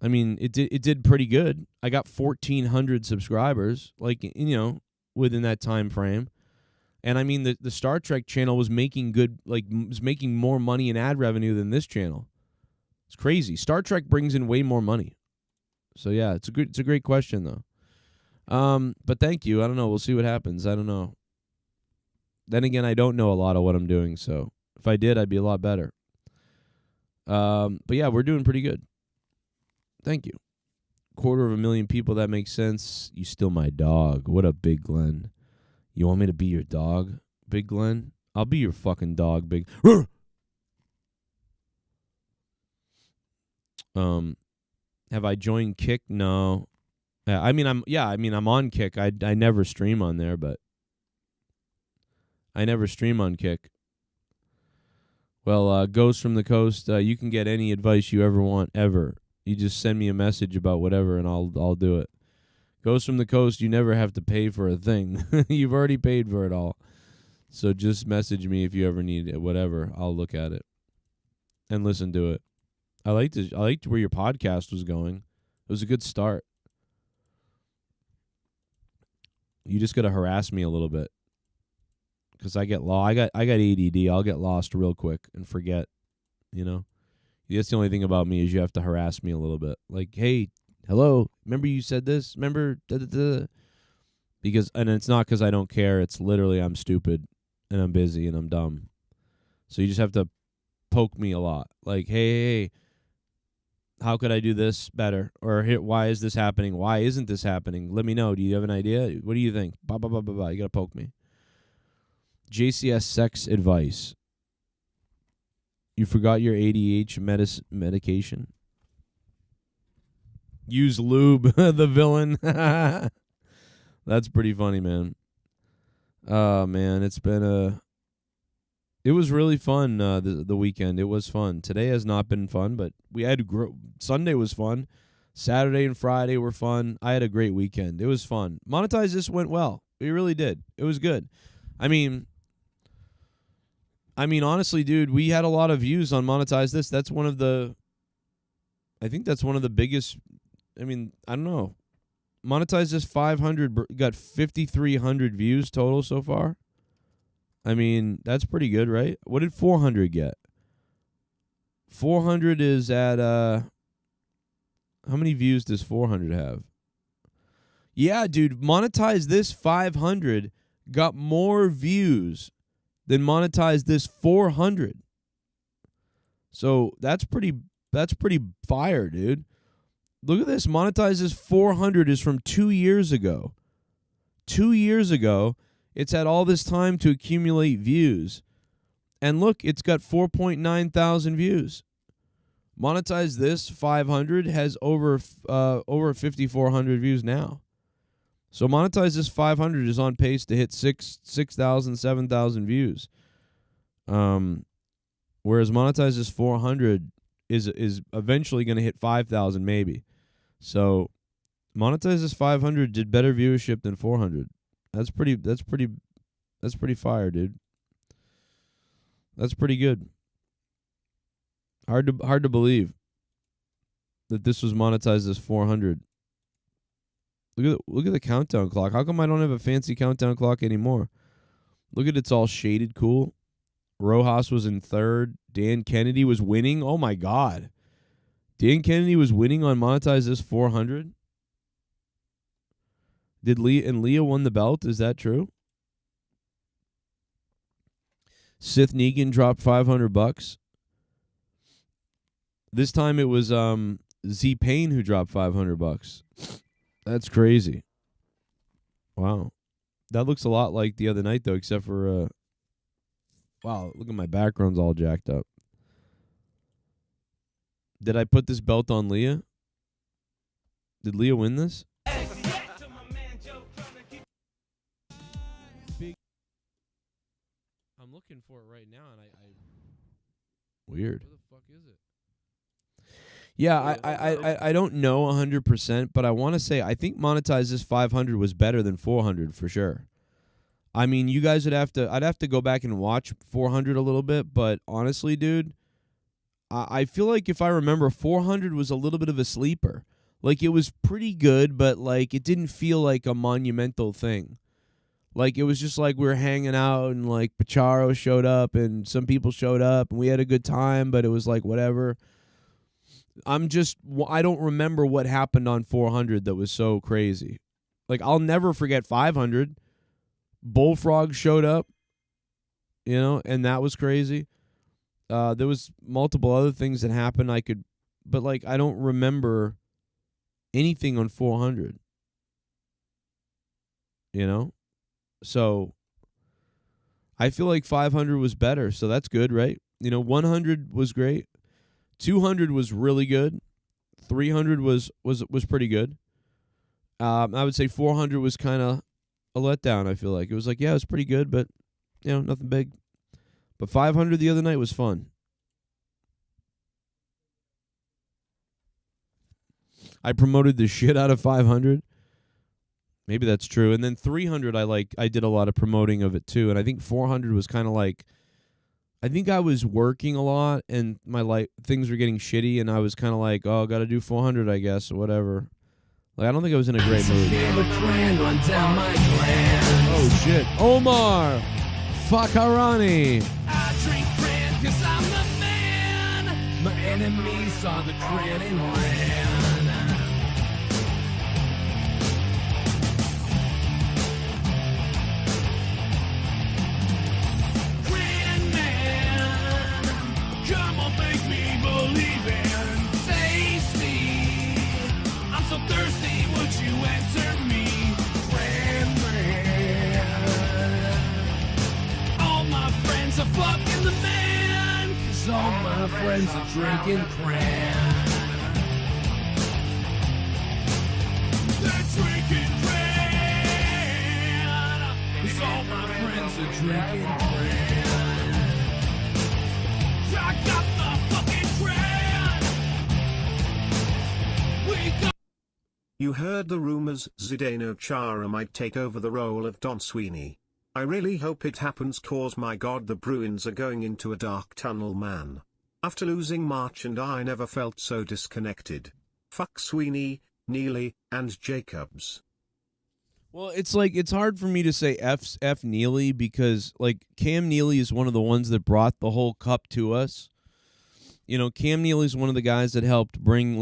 I mean, it did pretty good. I got 1,400 subscribers, like, you know, within that time frame. And I mean, the Star Trek channel was making was making more money in ad revenue than this channel. It's crazy. Star Trek brings in way more money. So yeah, it's a great question though. But thank you. I don't know. We'll see what happens. I don't know. Then again, I don't know a lot of what I'm doing, so If I did, I'd be a lot better. But yeah, we're doing pretty good. Thank you. 250,000 people, that makes sense. You still my dog. What up, Big Glenn? You want me to be your dog, Big Glenn? I'll be your fucking dog, Big. Have I joined Kick? No. I'm on Kick. I never stream on there, but I never stream on Kick. Well, Ghost from the Coast, you can get any advice you ever want, ever. You just send me a message about whatever, and I'll do it. Ghost from the Coast, you never have to pay for a thing. You've already paid for it all. So just message me if you ever need it, whatever. I'll look at it and listen to it. I liked where your podcast was going. It was a good start. You just got to harass me a little bit. Because I get I got ADD. I'll get lost real quick and forget, you know. That's the only thing about me is you have to harass me a little bit. Like, hey, hello, remember you said this? Remember? Because, and it's not because I don't care. It's literally I'm stupid and I'm busy and I'm dumb. So you just have to poke me a lot. Like, hey, how could I do this better? Or why is this happening? Why isn't this happening? Let me know. Do you have an idea? What do you think? Blah, blah, blah, blah, blah. You got to poke me. JCS sex advice. You forgot your ADH medication? Use lube, the villain. That's pretty funny, man. Oh, man, it's been it was really fun the weekend. It was fun. Today has not been fun, but we had Sunday was fun. Saturday and Friday were fun. I had a great weekend. It was fun. Monetize This went well. It really did. It was good. I mean, honestly, dude, we had a lot of views on Monetize This. That's one of the, I think that's one of the biggest, I don't know. Monetize This 500 got 5,300 views total so far. That's pretty good, right? What did 400 get? 400 is at, how many views does 400 have? Yeah, dude, Monetize This 500 got more views than Monetize This 400. So that's pretty fire, dude. Look at this. Monetize This 400 is from 2 years ago. 2 years ago, it's had all this time to accumulate views. And look, it's got 4.9 thousand views. Monetize This 500 has over 5,400 views now. So Monetize This 500 is on pace to hit 6,000, 7,000 views. Whereas Monetize This 400 is eventually going to hit 5,000 maybe. So Monetize This 500 did better viewership than 400. That's pretty fire, dude. That's pretty good. Hard to believe that this was Monetize This 400. Look at the countdown clock. How come I don't have a fancy countdown clock anymore? Look at it's all shaded cool. Rojas was in third. Dan Kennedy was winning. Oh my God. Dan Kennedy was winning on Monetize This 400. Did Leah won the belt? Is that true? Sith Negan dropped $500. This time it was Z Payne who dropped $500. That's crazy. Wow. That looks a lot like the other night though, except for wow, look at my background's all jacked up. Did I put this belt on Leah? Did Leah win this? I'm looking for it right now, and I weird. Where the fuck is it? Yeah, I don't know 100%, but I want to say I think Monetize This 500 was better than 400 for sure. You guys I'd have to go back and watch 400 a little bit, but honestly, dude, I feel like if I remember, 400 was a little bit of a sleeper. Like, it was pretty good, but like it didn't feel like a monumental thing. Like, it was just like we were hanging out and like Pacharo showed up and some people showed up and we had a good time, but it was like whatever. I don't remember what happened on 400 that was so crazy. Like, I'll never forget 500. Bullfrog showed up, and that was crazy. There was multiple other things that happened. But like I don't remember anything on 400. You know, so I feel like 500 was better. So that's good, right? 100 was great. 200 was really good. 300 was pretty good. I would say 400 was kind of a letdown. I feel like it was like, yeah, it was pretty good, but nothing big. But 500 the other night was fun. I promoted the shit out of 500. Maybe that's true. And then 300, I did a lot of promoting of it too. And I think 400 was kind of like, I think I was working a lot and my things were getting shitty, and I was kind of like, oh, got to do 400, I guess, or whatever. Like, I don't think I was in a great mood. Oh, shit. Omar Fakarani. I drink cran 'cause I'm the man. My enemies saw the cran and ran. Cran man, come on, make me believe in tasty. I'm so thirsty, would you answer me? Cran man. All my friends are fucking the man, 'cause all my friends are drinking cran. They're drinking cran, 'cause all my friends are drinking cran. I got the fucking cran. We got. You heard the rumors Zdeno Chara might take over the role of Don Sweeney. I really hope it happens, cause my god, the Bruins are going into a dark tunnel, man. After losing March and I never felt so disconnected. Fuck Sweeney, Neely, and Jacobs. Well, it's like, it's hard for me to say F Neely because like Cam Neely is one of the ones that brought the whole cup to us. Cam Neely is one of the guys that helped bring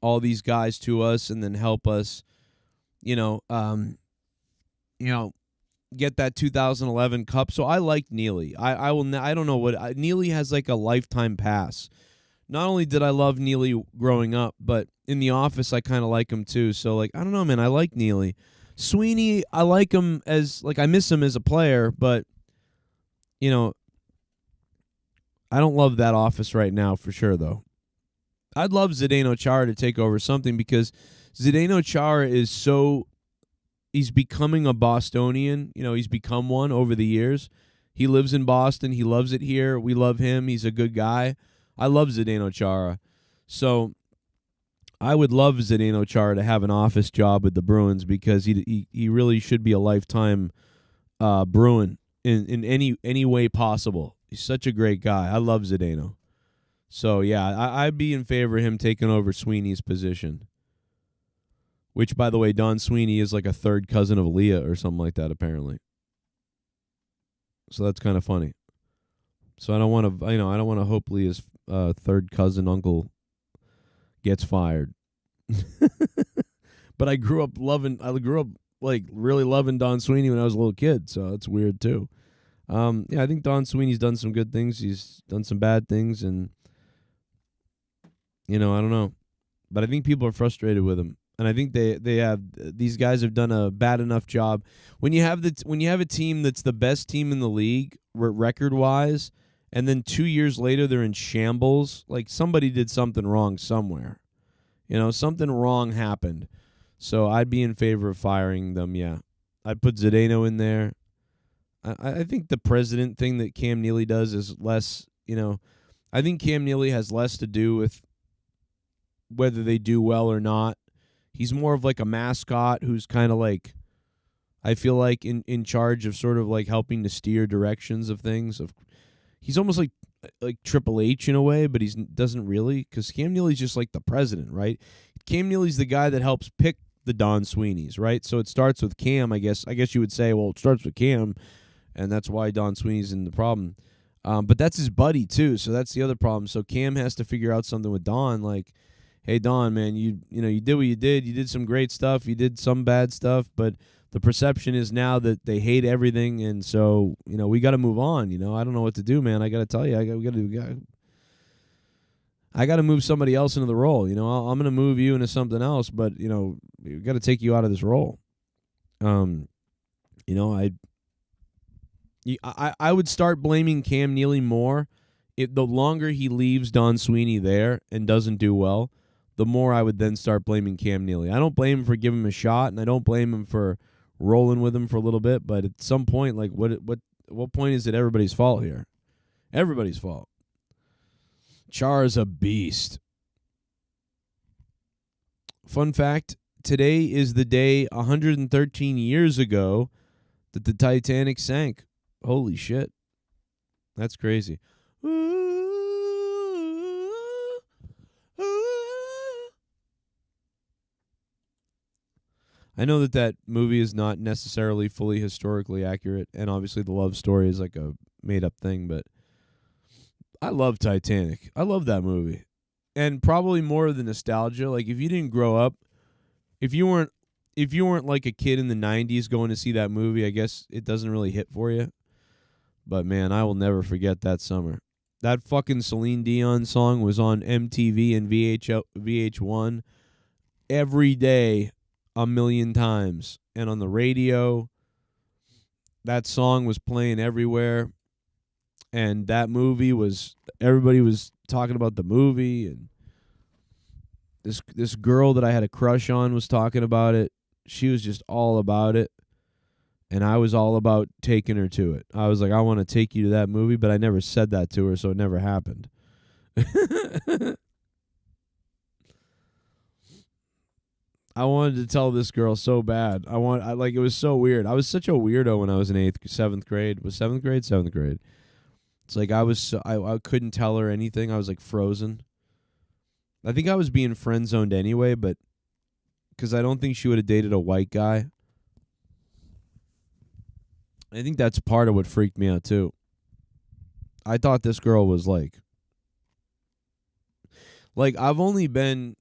all these guys to us and then help us, get that 2011 cup. So I like Neely. I don't know what Neely has like a lifetime pass. Not only did I love Neely growing up, but in the office I kind of like him too. So like, I don't know, man, I like Neely. Sweeney, I like him as I miss him as a player, but I don't love that office right now for sure though. I'd love Zdeno Chara to take over something because Zdeno Chara he's becoming a Bostonian. He's become one over the years. He lives in Boston. He loves it here. We love him. He's a good guy. I love Zdeno Chara. So I would love Zdeno Chara to have an office job with the Bruins because he really should be a lifetime Bruin in any way possible. He's such a great guy. I love Zdeno. So, yeah, I'd be in favor of him taking over Sweeney's position. Which, by the way, Don Sweeney is like a third cousin of Leah or something like that, apparently. So that's kind of funny. So I don't want to hope Leah's third cousin uncle gets fired. But I grew up really loving Don Sweeney when I was a little kid, so that's weird too. I think Don Sweeney's done some good things. He's done some bad things, and I don't know. But I think people are frustrated with him. And I think these guys have done a bad enough job. When you have a team that's the best team in the league record wise, and then 2 years later they're in shambles, like somebody did something wrong somewhere. Something wrong happened. So I'd be in favor of firing them. Yeah, I'd put Zdeno in there. I think the president thing that Cam Neely does is less. I think Cam Neely has less to do with whether they do well or not. He's more of like a mascot who's kind of like, I feel like in charge of sort of like helping to steer directions of things. He's almost like Triple H in a way, but he doesn't really, because Cam Neely's just like the president, right? Cam Neely's the guy that helps pick the Don Sweeneys, right? So it starts with Cam, I guess you would say, well, it starts with Cam, and that's why Don Sweeney's in the problem. But that's his buddy too, so that's the other problem. So Cam has to figure out something with Don, like, hey, Don, man, you did what you did. You did some great stuff. You did some bad stuff, but the perception is now that they hate everything, and so we got to move on. I don't know what to do, man. I got to tell you, I got to move somebody else into the role. I'm going to move you into something else, but we got to take you out of this role. I would start blaming Cam Neely more. The longer he leaves Don Sweeney there and doesn't do well, the more I would then start blaming Cam Neely. I don't blame him for giving him a shot, and I don't blame him for rolling with him for a little bit. But at some point, like, what point is it everybody's fault here? Everybody's fault. Char is a beast. Fun fact: today is the day 113 years ago that the Titanic sank. Holy shit, that's crazy. I know that movie is not necessarily fully historically accurate, and obviously the love story is like a made-up thing, but I love Titanic. I love that movie. And probably more of the nostalgia. Like, if you didn't grow up, if you weren't like a kid in the 90s going to see that movie, I guess it doesn't really hit for you. But man, I will never forget that summer. That fucking Celine Dion song was on MTV and VH1 every day, a million times. And on the radio, that song was playing everywhere. And that movie everybody was talking about the movie. And this girl that I had a crush on was talking about it. She was just all about it. And I was all about taking her to it. I was like, I want to take you to that movie, but I never said that to her, so it never happened. I wanted to tell this girl so bad. It was so weird. I was such a weirdo when I was in 7th grade. Was 7th grade? 7th grade. It's like I couldn't tell her anything. I was like frozen. I think I was being friend zoned anyway, but because I don't think she would have dated a white guy. I think that's part of what freaked me out too. I thought this girl was like I'm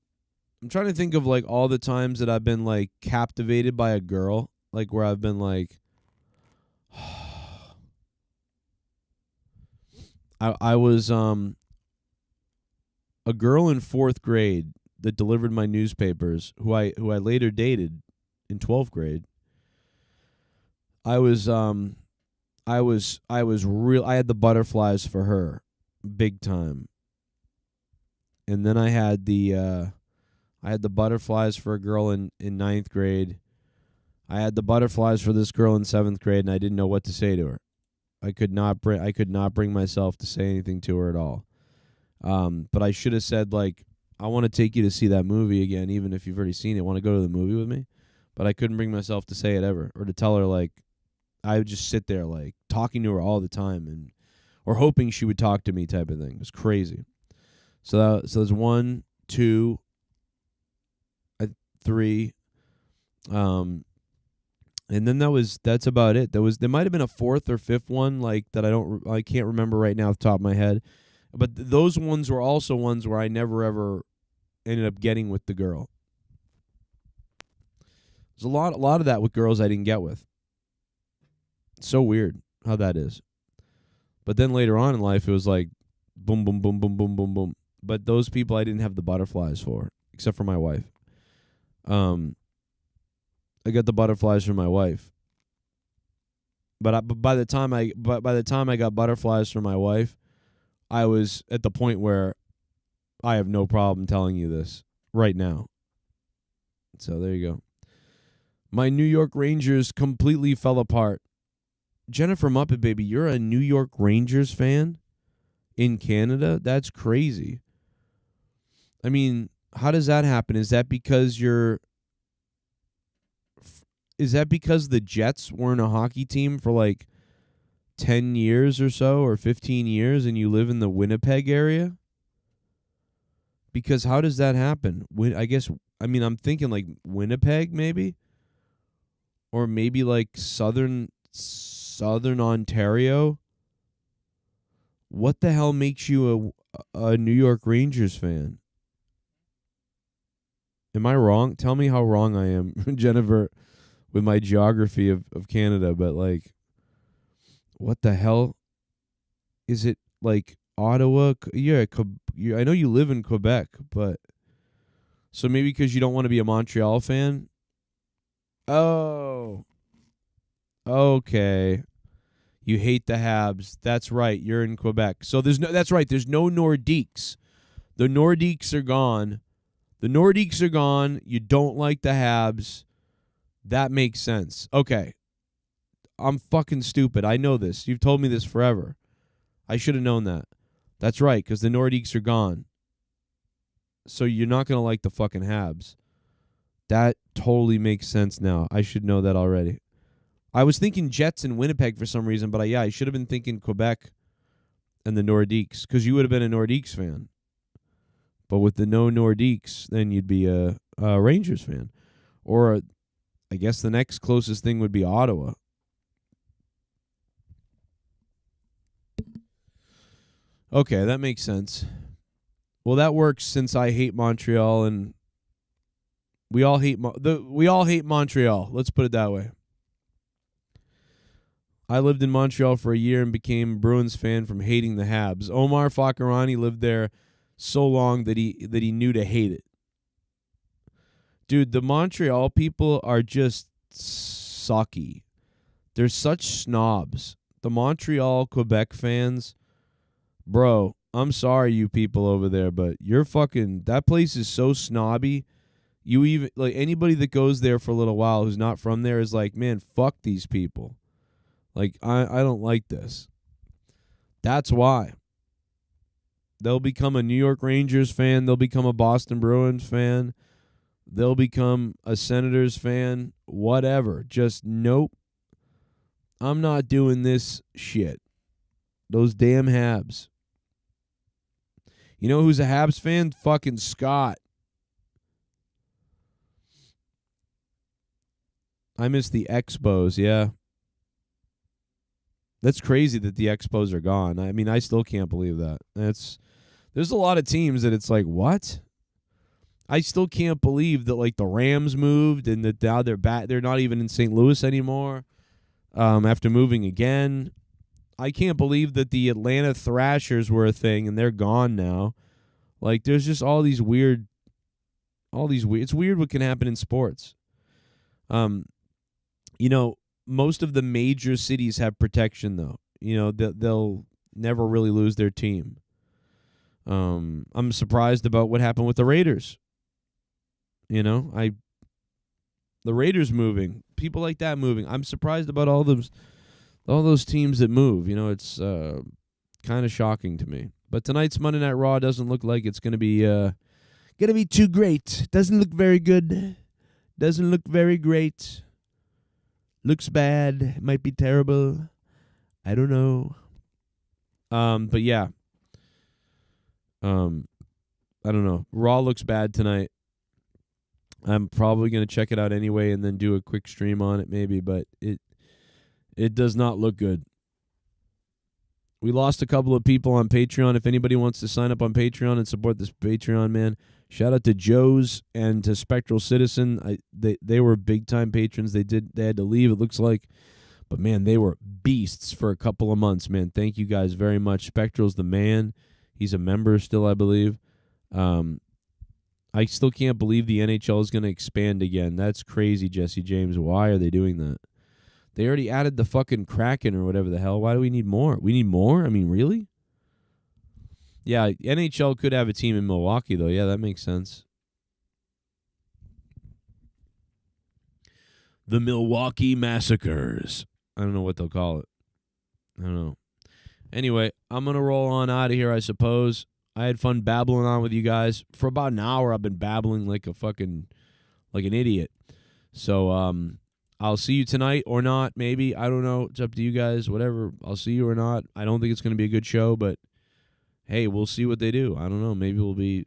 trying to think of like all the times that I've been like captivated by a girl, like where I've been like, I was a girl in 4th grade that delivered my newspapers, who I later dated in 12th grade. I had the butterflies for her big time. And then I had the butterflies for a girl in 9th grade. I had the butterflies for this girl in 7th grade, and I didn't know what to say to her. I could not bring myself to say anything to her at all. But I should have said, like, I want to take you to see that movie again, even if you've already seen it. Want to go to the movie with me? But I couldn't bring myself to say it ever, or to tell her, like, I would just sit there, like, talking to her all the time, or hoping she would talk to me type of thing. It was crazy. So there's 1, 2, 3, and then that's about it. There might have been a 4th or 5th one, like, that I can't remember right now off the top of my head. But those ones were also ones where I never ever ended up getting with the girl. There's a lot of that with girls I didn't get with. It's so weird how that is. But then later on in life, it was like boom, boom, boom, boom, boom, boom, boom. But those people I didn't have the butterflies for, except for my wife. I got the butterflies for my wife. But by the time I got butterflies for my wife, I was at the point where I have no problem telling you this right now. So there you go. My New York Rangers completely fell apart. Jennifer Muppet Baby, you're a New York Rangers fan in Canada? That's crazy. I mean, how does that happen? Is that because the Jets weren't a hockey team for like 10 years or so, or 15 years, and you live in the Winnipeg area? Because how does that happen? I'm thinking like Winnipeg maybe, or maybe like southern Ontario. What the hell makes you a New York Rangers fan? Am I wrong? Tell me how wrong I am, Jennifer. with my geography of Canada, but like, what the hell? Is it like Ottawa? Yeah, I know you live in Quebec, but so maybe because you don't want to be a Montreal fan. Oh, okay. You hate the Habs. That's right. You're in Quebec. So that's right. There's no Nordiques. The Nordiques are gone. The Nordiques are gone. You don't like the Habs. That makes sense. Okay. I'm fucking stupid. I know this. You've told me this forever. I should have known that. That's right, because the Nordiques are gone. So you're not going to like the fucking Habs. That totally makes sense now. I should know that already. I was thinking Jets and Winnipeg for some reason, but I should have been thinking Quebec and the Nordiques, because you would have been a Nordiques fan. But with the no Nordiques, then you'd be a Rangers fan. Or I guess the next closest thing would be Ottawa. Okay, that makes sense. Well, that works since I hate Montreal, and we all hate Montreal. Let's put it that way. I lived in Montreal for a year and became a Bruins fan from hating the Habs. Omar Fakarani lived there so long that he knew to hate it. Dude, the Montreal people are just sucky. They're such snobs. The Montreal Quebec fans, bro, I'm sorry you people over there, but you're fucking, that place is so snobby. You even, like, anybody that goes there for a little while who's not from there is like, man, fuck these people. Like, I don't like this. That's why. They'll become a New York Rangers fan. They'll become a Boston Bruins fan. They'll become a Senators fan. Whatever. Just nope. I'm not doing this shit. Those damn Habs. You know who's a Habs fan? Fucking Scott. I miss the Expos, yeah. That's crazy that the Expos are gone. I mean, I still can't believe that. There's a lot of teams that it's like, what? I still can't believe that, like, the Rams moved and that now they're not even in St. Louis anymore after moving again. I can't believe that the Atlanta Thrashers were a thing and they're gone now. Like, there's just all these weird. It's weird what can happen in sports. You know, most of the major cities have protection, though. You know, they'll never really lose their team. I'm surprised about what happened with the Raiders. You know, the Raiders moving, people like that moving. I'm surprised about all those teams that move. You know, it's kind of shocking to me. But tonight's Monday Night Raw doesn't look like it's gonna be too great. Doesn't look very good. Doesn't look very great. Looks bad. Might be terrible. I don't know. But yeah. I don't know. Raw looks bad tonight. I'm probably going to check it out anyway and then do a quick stream on it maybe, but it does not look good. We lost a couple of people on Patreon. If anybody wants to sign up on Patreon and support this Patreon, man, shout out to Joe's and to Spectral Citizen. They were big time patrons. They had to leave, it looks like. But man, they were beasts for a couple of months, man. Thank you guys very much. Spectral's the man. He's a member still, I believe. I still can't believe the NHL is going to expand again. That's crazy, Jesse James. Why are they doing that? They already added the fucking Kraken or whatever the hell. Why do we need more? We need more? I mean, really? Yeah, NHL could have a team in Milwaukee, though. Yeah, that makes sense. The Milwaukee Massacres. I don't know what they'll call it. I don't know. Anyway, I'm going to roll on out of here, I suppose. I had fun babbling on with you guys. For about an hour, I've been babbling like an idiot. So, I'll see you tonight or not, maybe. I don't know. It's up to you guys. Whatever. I'll see you or not. I don't think it's going to be a good show, but hey, we'll see what they do. I don't know. Maybe it'll be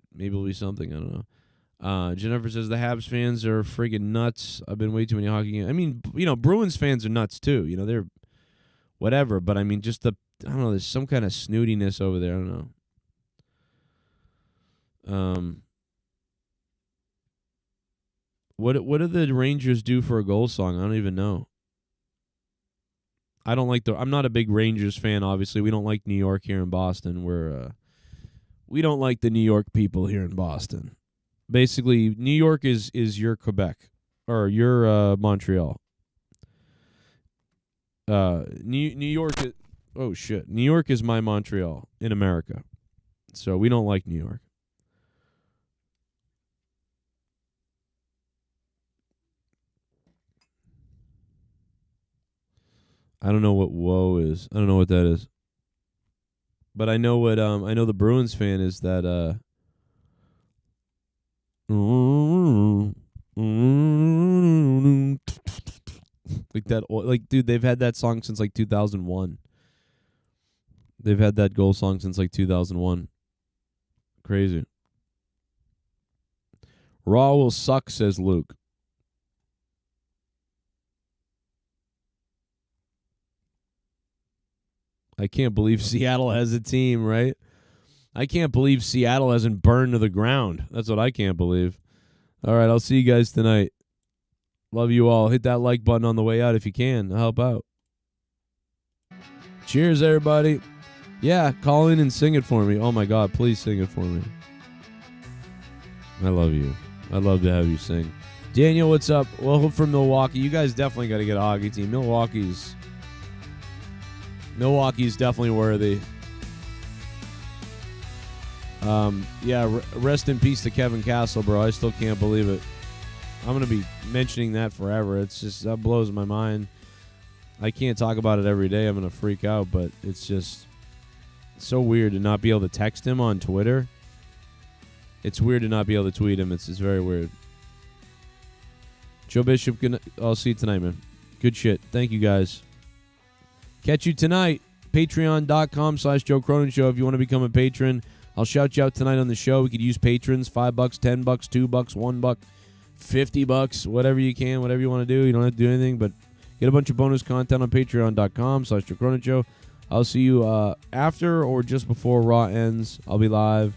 something. I don't know. Jennifer says the Habs fans are friggin' nuts. I've been way too many hockey games. I mean, you know, Bruins fans are nuts too. You know, they're whatever. But I mean, just I don't know. There's some kind of snootiness over there. I don't know. What do the Rangers do for a goal song? I don't even know. I don't like I'm not a big Rangers fan, obviously. We don't like New York here in Boston. We don't like the New York people here in Boston. Basically, New York is your Quebec or your Montreal. New York oh shit. New York is my Montreal in America. So we don't like New York. I don't know what woe is. I don't know what that is. But I know what I know the Bruins fan is that like that, like, dude, they've had that song since like 2001. They've had that goal song since like 2001. Crazy. Raw will suck, says Luke. I can't believe Seattle has a team, right? I can't believe Seattle hasn't burned to the ground. That's what I can't believe. All right, I'll see you guys tonight. Love you all. Hit that like button on the way out if you can. I'll help out. Cheers, everybody. Yeah, call in and sing it for me. Oh, my God, please sing it for me. I love you. I'd love to have you sing. Daniel, what's up? Well, from Milwaukee. You guys definitely got to get a hockey team. Milwaukee's definitely worthy. Yeah, rest in peace to Kevin Castle, bro. I still can't believe it. I'm going to be mentioning that forever. It's just, that blows my mind. I can't talk about it every day. I'm going to freak out, but it's just so weird to not be able to text him on Twitter. It's weird to not be able to tweet him. It's very weird. Joe Bishop, I'll see you tonight, man. Good shit. Thank you, guys. Catch you tonight. Patreon.com/Joe Cronin Show. If you want to become a patron, I'll shout you out tonight on the show. We could use patrons. $5, $10, $2, $1, $50, whatever you can, whatever you want to do. You don't have to do anything, but get a bunch of bonus content on patreon.com/Joe Cronin Show. I'll see you after or just before Raw ends. I'll be live.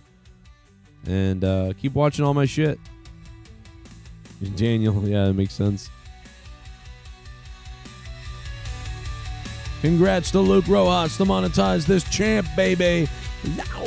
And keep watching all my shit. Daniel, yeah, that makes sense. Congrats to Luke Rojas, the Monetize This champ, baby. Now.